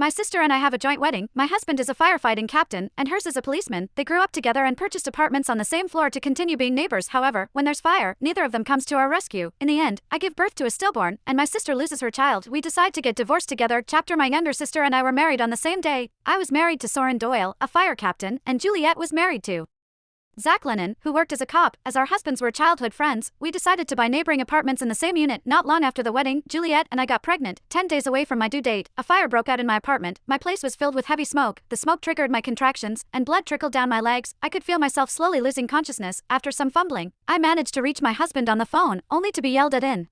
My sister and I have a joint wedding. My husband is a firefighting captain, and hers is a policeman. They grew up together and purchased apartments on the same floor to continue being neighbors. However, when there's fire, neither of them comes to our rescue. In the end, I give birth to a stillborn, and my sister loses her child. We decide to get divorced together. Chapter: My younger sister and I were married on the same day. I was married to Soren Doyle, a fire captain, and Juliet was married to Zach Lennon, who worked as a cop. As our husbands were childhood friends, we decided to buy neighboring apartments in the same unit. Not long after the wedding, Juliet and I got pregnant. 10 days away from my due date, a fire broke out in my apartment. My place was filled with heavy smoke. The smoke triggered my contractions, and blood trickled down my legs. I could feel myself slowly losing consciousness. After some fumbling, I managed to reach my husband on the phone, only to be yelled at in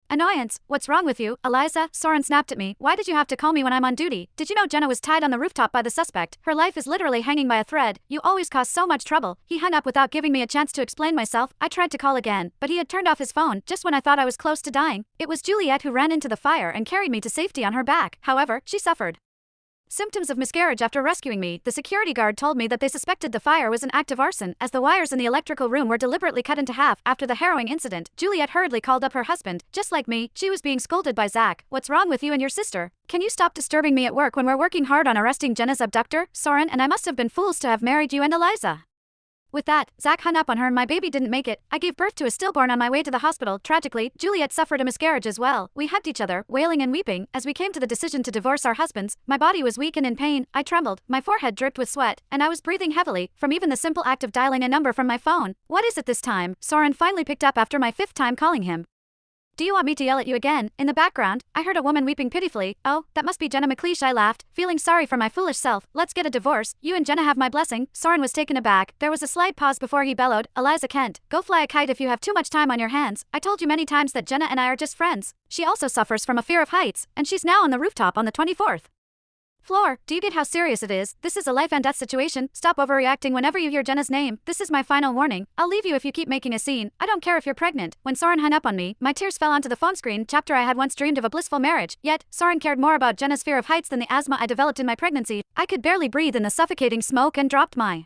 annoyance. "What's wrong with you, Eliza?" Soren snapped at me. "Why did you have to call me when I'm on duty? Did you know Jenna was tied on the rooftop by the suspect? Her life is literally hanging by a thread. You always cause so much trouble." He hung up without giving me a chance to explain myself. I tried to call again, but he had turned off his phone just when I thought I was close to dying. It was Juliet who ran into the fire and carried me to safety on her back. However, she suffered symptoms of miscarriage after rescuing me. The security guard told me that they suspected the fire was an act of arson, as the wires in the electrical room were deliberately cut into half. After the harrowing incident, Juliet hurriedly called up her husband. Just like me, she was being scolded by Zach. "What's wrong with you and your sister? Can you stop disturbing me at work when we're working hard on arresting Jenna's abductor? Soren and I must have been fools to have married you and Eliza." With that, Zach hung up on her and my baby didn't make it. I gave birth to a stillborn on my way to the hospital. Tragically, Juliet suffered a miscarriage as well. We hugged each other, wailing and weeping, as we came to the decision to divorce our husbands. My body was weak and in pain. I trembled, my forehead dripped with sweat, and I was breathing heavily, from even the simple act of dialing a number from my phone. "What is it this time?" Soren finally picked up after my 5th time calling him. "Do you want me to yell at you again?" In the background, I heard a woman weeping pitifully. "Oh, that must be Jenna McLeish," I laughed, feeling sorry for my foolish self. "Let's get a divorce. You and Jenna have my blessing." Soren was taken aback. There was a slight pause before he bellowed, "Eliza Kent, go fly a kite if you have too much time on your hands. I told you many times that Jenna and I are just friends. She also suffers from a fear of heights, and she's now on the rooftop on the 24th floor. Do you get how serious it is? This is a life and death situation. Stop overreacting whenever you hear Jenna's name. This is my final warning. I'll leave you if you keep making a scene. I don't care if you're pregnant." When Soren hung up on me, my tears fell onto the phone screen. Chapter: I had once dreamed of a blissful marriage, yet Soren cared more about Jenna's fear of heights than the asthma I developed in my pregnancy. I could barely breathe in the suffocating smoke and dropped my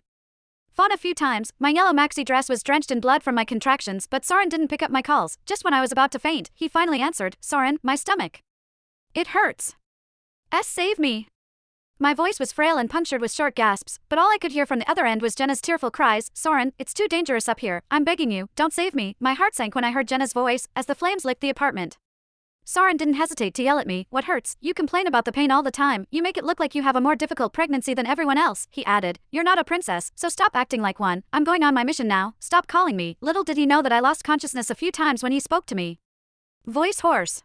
phone a few times. My yellow maxi dress was drenched in blood from my contractions, but Soren didn't pick up my calls. Just when I was about to faint, he finally answered. "Soren, my stomach. It hurts. Save me." My voice was frail and punctured with short gasps, but all I could hear from the other end was Jenna's tearful cries. "Soren, it's too dangerous up here. I'm begging you, don't save me." My heart sank when I heard Jenna's voice, as the flames licked the apartment. Soren didn't hesitate to yell at me. "What hurts? You complain about the pain all the time. You make it look like you have a more difficult pregnancy than everyone else," he added. "You're not a princess, so stop acting like one. I'm going on my mission now. Stop calling me." Little did he know that I lost consciousness a few times when he spoke to me. Voice hoarse.